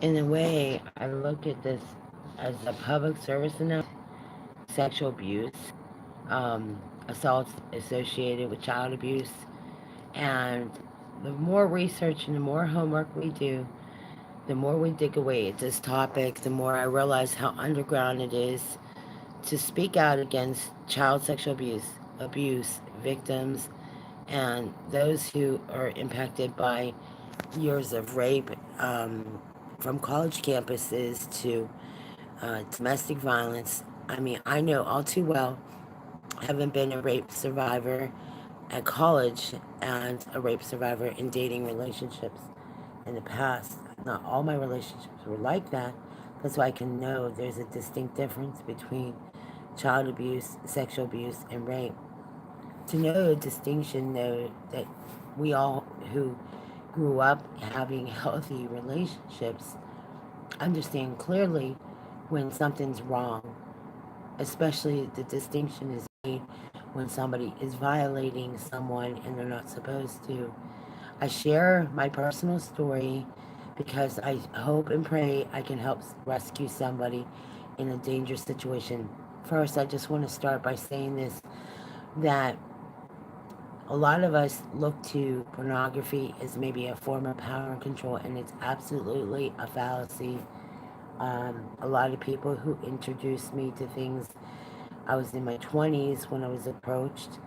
In a way, I look at this as a public service announcement. Sexual abuse, assaults associated with child abuse, and the more research and the more homework we do, the more we dig away at this topic, the more I realize how underground it is to speak out against child sexual abuse victims, and those who are impacted by years of rape, from college campuses to domestic violence. I mean, I know all too well, having been a rape survivor at college and a rape survivor in dating relationships in the past. Not all my relationships were like that. That's why I can know there's a distinct difference between child abuse, sexual abuse, and rape. To know a distinction, know that we all who grew up having healthy relationships understand clearly when something's wrong, especially the distinction is made when somebody is violating someone and they're not supposed to. I share my personal story because I hope and pray I can help rescue somebody in a dangerous situation. First, I just want to start by saying this, that a lot of us look to pornography as maybe a form of power and control, and it's absolutely a fallacy. A lot of people who introduced me to things, I was in my 20s when I was approached.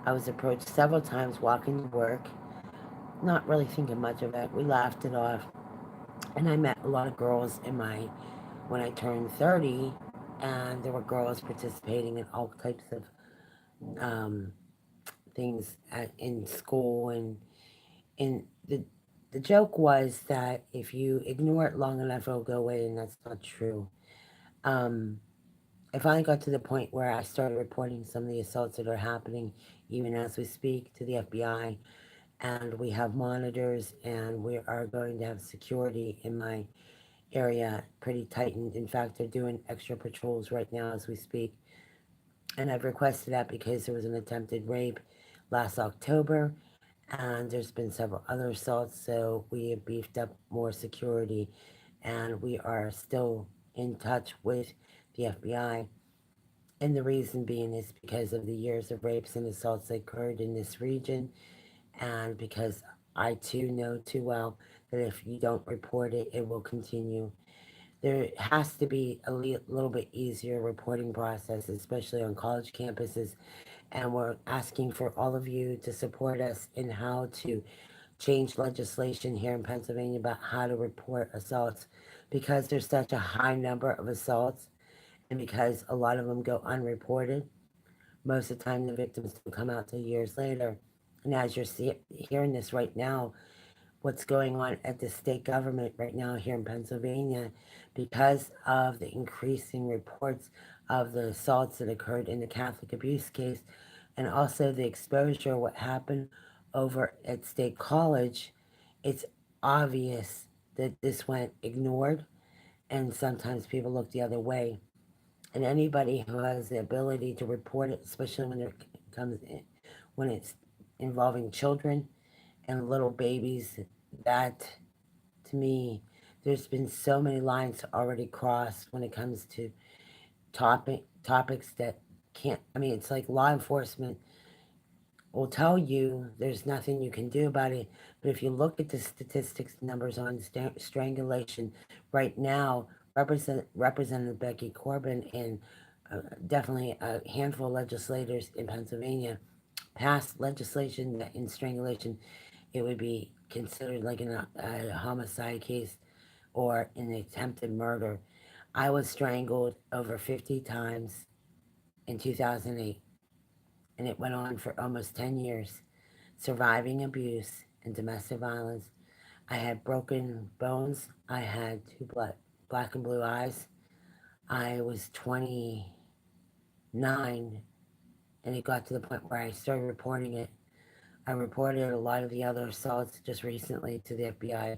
I was approached several times walking to work, not really thinking much of it. We laughed it off. And I met a lot of girls when I turned 30, and there were girls participating in all types of um, things in school. And the joke was that if you ignore it long enough, it'll go away, and that's not true. Um, I finally got to the point where I started reporting some of the assaults that are happening, even as we speak, to the FBI. And we have monitors, and we are going to have security in my area pretty tightened. In fact, they're doing extra patrols right now as we speak. And I've requested that because there was an attempted rape last October, and there's been several other assaults, so we have beefed up more security, and we are still in touch with the FBI. And the reason being is because of the years of rapes and assaults that occurred in this region, and because I too know too well that if you don't report it, it will continue. There has to be a little bit easier reporting process, especially on college campuses. And we're asking for all of you to support us in how to change legislation here in Pennsylvania about how to report assaults, because there's such a high number of assaults, and because a lot of them go unreported. Most of the time, the victims don't come out till years later. And as you're hearing this right now, what's going on at the state government right now here in Pennsylvania, because of the increasing reports of the assaults that occurred in the Catholic abuse case, and also the exposure of what happened over at State College. It's obvious that this went ignored, and sometimes people look the other way. And anybody who has the ability to report it, especially when it's involving children and little babies, that to me, there's been so many lines already crossed when it comes to topics that can't. I mean, it's like law enforcement will tell you there's nothing you can do about it, but if you look at the statistics numbers on strangulation right now, Representative Becky Corbin and definitely a handful of legislators in Pennsylvania passed legislation that in strangulation it would be considered like a homicide case or an attempted murder. I was strangled over 50 times in 2008, and it went on for almost 10 years, surviving abuse and domestic violence. I had broken bones. I had two black and blue eyes. I was 29, and it got to the point where I started reporting it. I reported a lot of the other assaults just recently to the FBI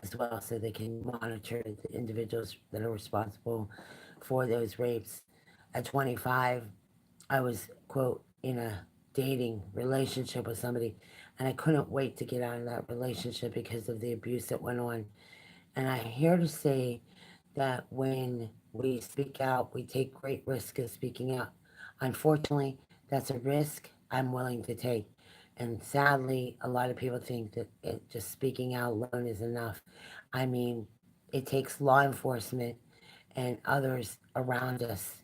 as well, so they can monitor the individuals that are responsible for those rapes. At 25, I was, quote, in a dating relationship with somebody, and I couldn't wait to get out of that relationship because of the abuse that went on. And I'm here to say that when we speak out, we take great risk of speaking out. Unfortunately, that's a risk I'm willing to take. And sadly, a lot of people think that just speaking out alone is enough. I mean, it takes law enforcement and others around us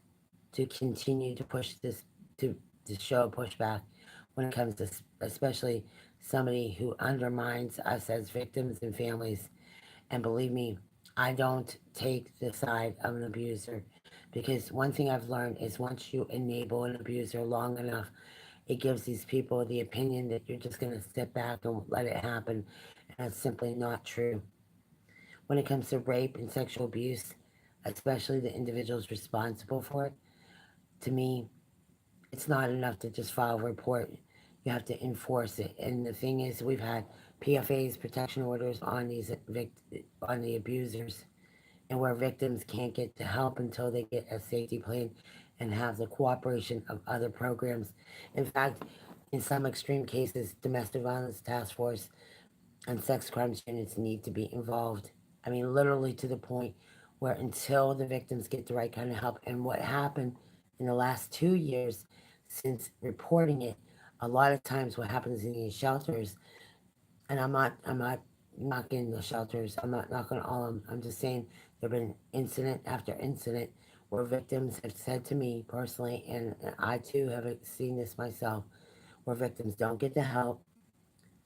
to continue to push this, to, to show pushback when it comes to especially somebody who undermines us as victims and families. And believe me, I don't take the side of an abuser, because one thing I've learned is once you enable an abuser long enough, it gives these people the opinion that you're just going to sit back and let it happen. And that's simply not true. When it comes to rape and sexual abuse, especially the individuals responsible for it, to me, it's not enough to just file a report. You have to enforce it. And the thing is, we've had PFA's, protection orders, on on the abusers, and where victims can't get the help until they get a safety plan and have the cooperation of other programs. In fact, in some extreme cases, domestic violence task force and sex crimes units need to be involved. I mean, literally to the point where until the victims get the right kind of help. And what happened in the last 2 years since reporting it, a lot of times what happens in these shelters, and I'm not knocking the shelters. I'm not knocking all of them. I'm just saying there have been incident after incident where victims have said to me personally, and I too have seen this myself, where victims don't get the help.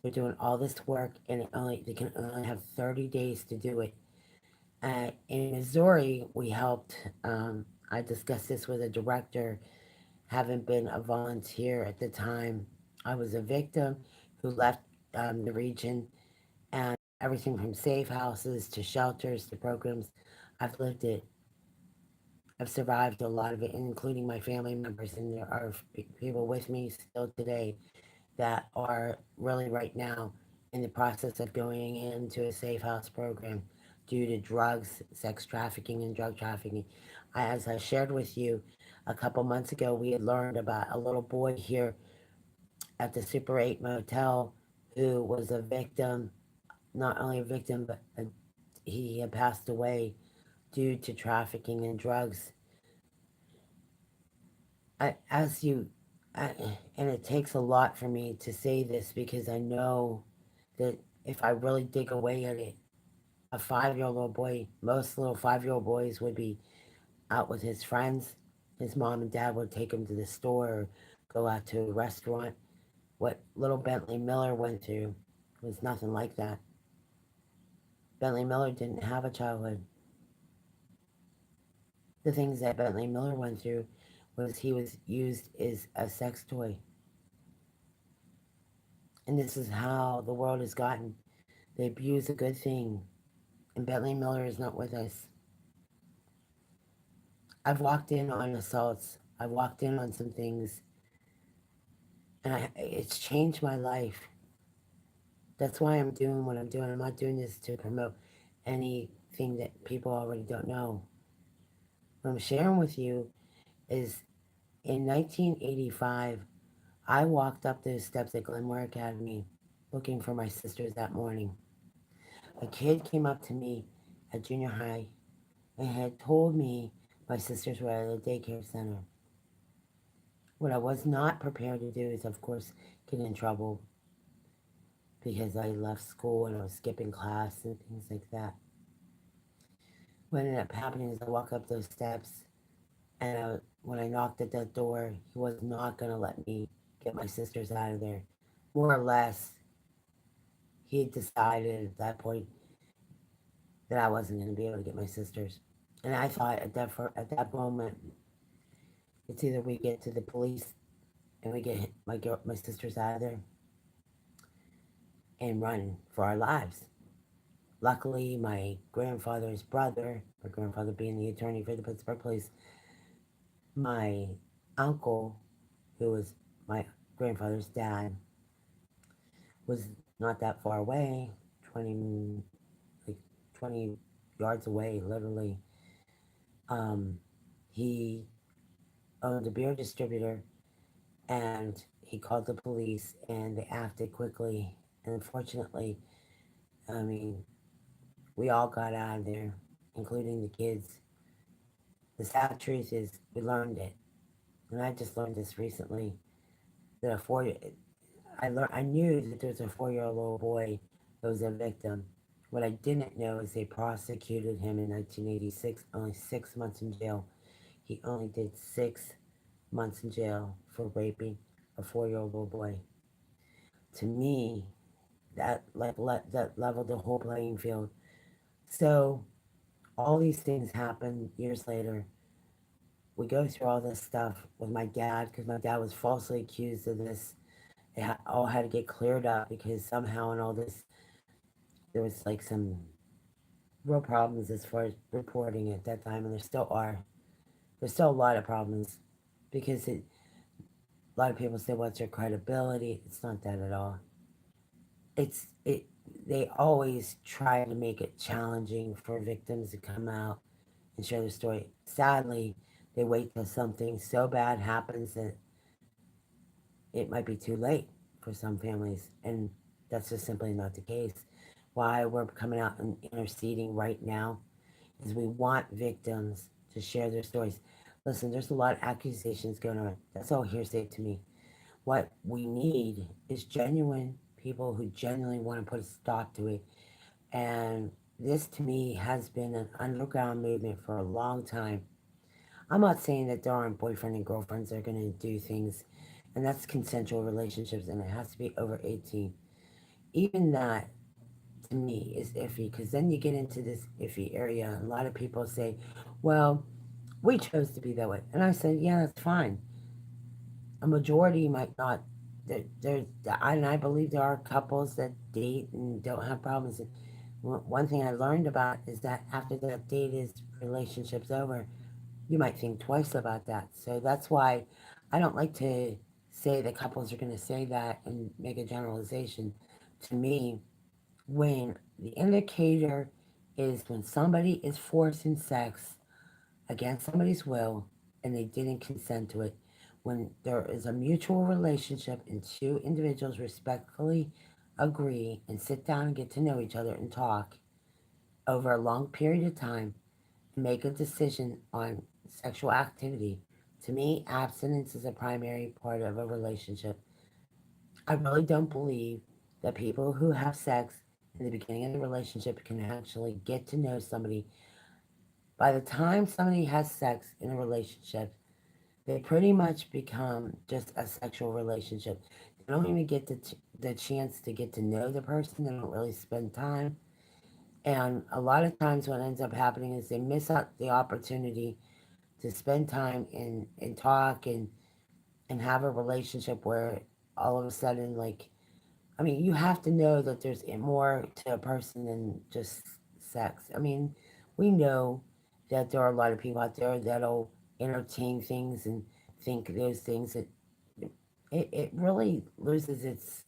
They're doing all this work, and they can only have 30 days to do it. In Missouri, we helped. I discussed this with a director, having been a volunteer at the time. I was a victim who left the region, and everything from safe houses to shelters to programs. I've lived it. I've survived a lot of it, including my family members, and there are people with me still today that are really right now in the process of going into a safe house program due to drugs, sex trafficking, and drug trafficking. As I shared with you a couple months ago, we had learned about a little boy here at the Super 8 motel who was a victim, not only a victim, but he had passed away due to trafficking and drugs. As you, I, and it takes a lot for me to say this because I know that if I really dig away at it, a 5 year old little boy, most little 5 year old boys would be out with his friends. His mom and dad would take him to the store or go out to a restaurant. What little Bentley Miller went through was nothing like that. Bentley Miller didn't have a childhood. The things that Bentley Miller went through was he was used as a sex toy. And this is how the world has gotten. They abuse a good thing. And Bentley Miller is not with us. I've walked in on assaults. I've walked in on some things. And it's changed my life. That's why I'm doing what I'm doing. I'm not doing this to promote anything that people already don't know. What I'm sharing with you is in 1985, I walked up those steps at Glenmore Academy looking for my sisters that morning. A kid came up to me at junior high and had told me my sisters were at a daycare center. What I was not prepared to do is, of course, get in trouble because I left school and I was skipping class and things like that. What ended up happening is I walk up those steps, and when I knocked at that door, he was not going to let me get my sisters out of there. More or less, he had decided at that point that I wasn't going to be able to get my sisters. And I thought at that moment, it's either we get to the police and we get my sisters out of there and run for our lives. Luckily, my grandfather's brother, my grandfather being the attorney for the Pittsburgh Police, my uncle, who was my grandfather's dad, was not that far away, 20, like 20 yards away, literally. Um, he owned a beer distributor, and he called the police, and they acted quickly. And unfortunately, I mean, we all got out of there, including the kids. The sad truth is, we learned it, and I just learned this recently. That I knew that there was a 4-year-old little boy that was a victim. What I didn't know is they prosecuted him in 1986, only 6 months in jail. He only did 6 months in jail for raping a 4-year-old little boy. To me, that leveled the whole playing field. So all these things happen years later. We go through all this stuff with my dad because my dad was falsely accused of this. All had to get cleared up because somehow in all this there was like some real problems as far as reporting at that time, and there still are. There's still a lot of problems because a lot of people say, "What's your credibility?" It's not that at all. It's it. They always try to make it challenging for victims to come out and share their story. Sadly, they wait till something so bad happens that it might be too late for some families, and that's just simply not the case. Why we're coming out and interceding right now is we want victims to share their stories. Listen, there's a lot of accusations going on. That's all hearsay to me. What we need is genuine people who genuinely want to put a stop to it. And this to me has been an underground movement for a long time. I'm not saying that there aren't boyfriend and girlfriends that are going to do things, and that's consensual relationships, and it has to be over 18. Even that, to me, is iffy because then you get into this iffy area. A lot of people say, well, we chose to be that way. And I said, yeah, that's fine. A majority might not. And I believe there are couples that date and don't have problems. And one thing I learned about is that after that date is relationship's over, you might think twice about that. So that's why I don't like to say that couples are going to say that and make a generalization. To me, when the indicator is when somebody is forcing sex against somebody's will and they didn't consent to it, when there is a mutual relationship and two individuals respectfully agree and sit down and get to know each other and talk over a long period of time and make a decision on sexual activity. To me, abstinence is a primary part of a relationship. I really don't believe that people who have sex in the beginning of the relationship can actually get to know somebody. By the time somebody has sex in a relationship, they pretty much become just a sexual relationship. They don't even get the chance to get to know the person. They don't really spend time. And a lot of times, what ends up happening is they miss out the opportunity to spend time and talk and have a relationship where all of a sudden, like, I mean, you have to know that there's more to a person than just sex. I mean, we know that there are a lot of people out there that'll entertain things and think those things that it really loses its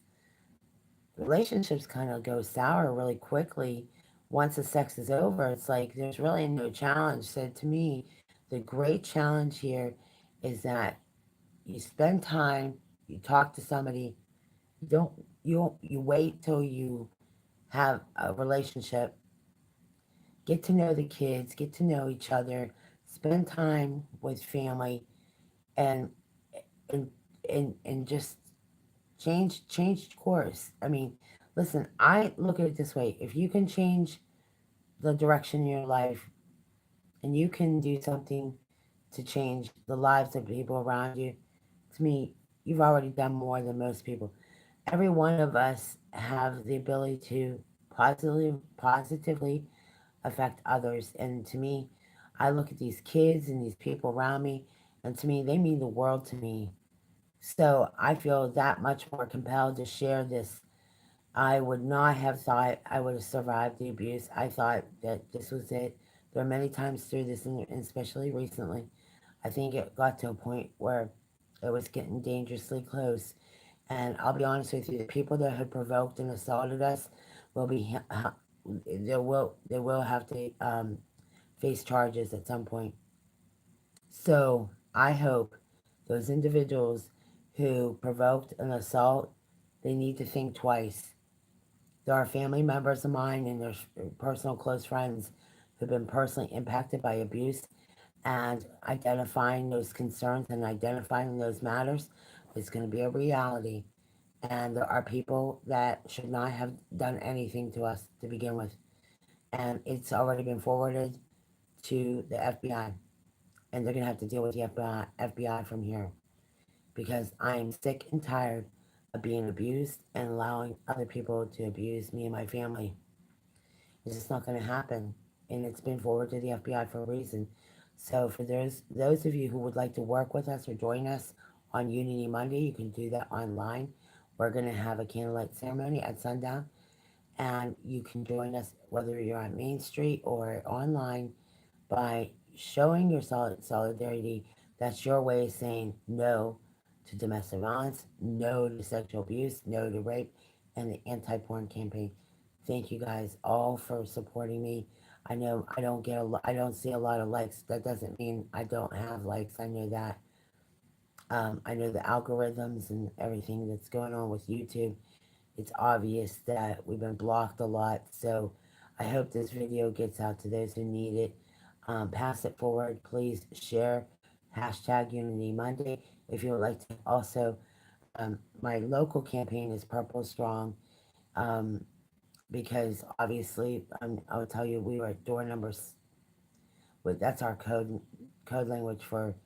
relationships kind of go sour really quickly once the sex is over. It's like there's really no challenge. So to me, the great challenge here is that you spend time, you talk to somebody, you wait till you have a relationship, get to know the kids, get to know each other, spend time with family, and and and just change course. I mean, listen, I look at it this way: if you can change the direction in your life, and you can do something to change the lives of people around you, to me, you've already done more than most people. Every one of us have the ability to positively affect others. And to me, I look at these kids and these people around me, and to me, they mean the world to me. So I feel that much more compelled to share this. I would not have thought I would have survived the abuse. I thought that this was it. There are many times through this, and especially recently, I think it got to a point where it was getting dangerously close. And I'll be honest with you, the people that had provoked and assaulted us will be they will have to face charges at some point. So I hope those individuals who provoked an assault, they need to think twice There are family members of mine and there's personal close friends who've been personally impacted by abuse, and identifying those concerns and identifying those matters is going to be a reality. And there are people that should not have done anything to us to begin with. And it's already been forwarded to the FBI. And they're going to have to deal with the FBI from here. Because I am sick and tired of being abused and allowing other people to abuse me and my family. It's just not going to happen. And it's been forwarded to the FBI for a reason. So for those of you who would like to work with us or join us on Unity Monday, you can do that online. We're going to have a candlelight ceremony at sundown, and you can join us whether you're on Main Street or online by showing your solidarity. That's your way of saying no to domestic violence, no to sexual abuse, no to rape, and the anti-porn campaign. Thank you guys all for supporting me. I know I don't see a lot of likes. That doesn't mean I don't have likes. I know that. I know the algorithms and everything that's going on with YouTube. It's obvious that we've been blocked a lot. So I hope this video gets out to those who need it. Pass it forward. Please share hashtag Unity Monday. If you would like to also, my local campaign is Purple Strong, um, because obviously I'll tell you we were at door numbers. That's our code language for,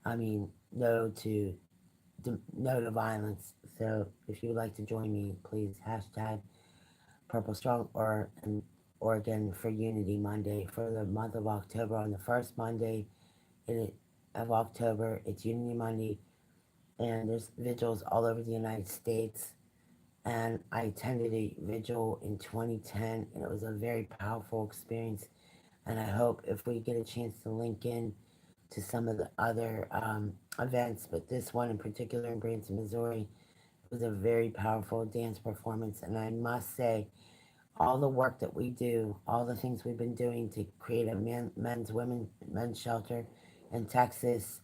I mean, no to violence. So if you would like to join me, please hashtag Purple Strong, or again for Unity Monday for the month of October. On the first Monday of October, it's Unity Monday, and there's vigils all over the United States. And I attended a vigil in 2010, and it was a very powerful experience. And I hope if we get a chance to link in to some of the other events, but this one in particular in Branson, Missouri, was a very powerful dance performance. And I must say, all the work that we do, all the things we've been doing to create a men's shelter in Texas,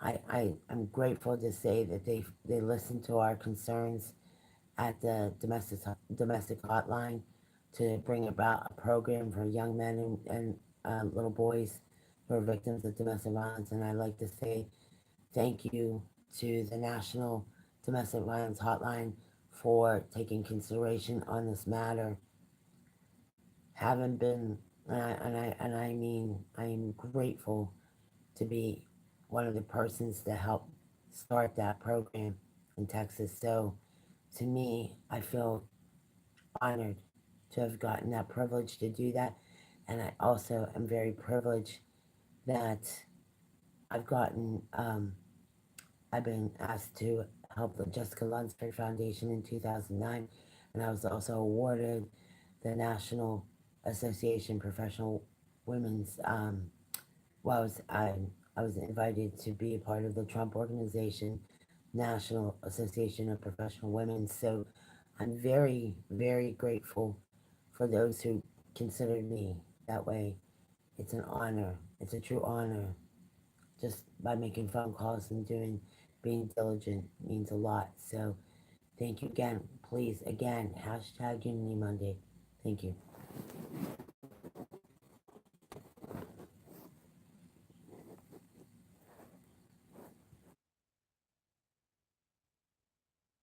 I'm grateful to say that they listened to our concerns at the domestic hotline to bring about a program for young men and little boys who are victims of domestic violence. And I'd like to say thank you to the National Domestic Violence Hotline for taking consideration on this matter. Haven't been, and I mean, I am grateful to be one of the persons that helped start that program in Texas. So to me, I feel honored to have gotten that privilege to do that. And I also am very privileged that I've gotten, I've been asked to help the Jessica Lunsford Foundation in 2009, and I was also awarded the National Association Professional Women's. Well, I was invited to be a part of the Trump Organization, National Association of Professional Women. So I'm very, very grateful for those who considered me that way. It's an honor. It's a true honor. Just by making phone calls and being diligent means a lot. So thank you again. Please, again, hashtag Unity Monday. Thank you.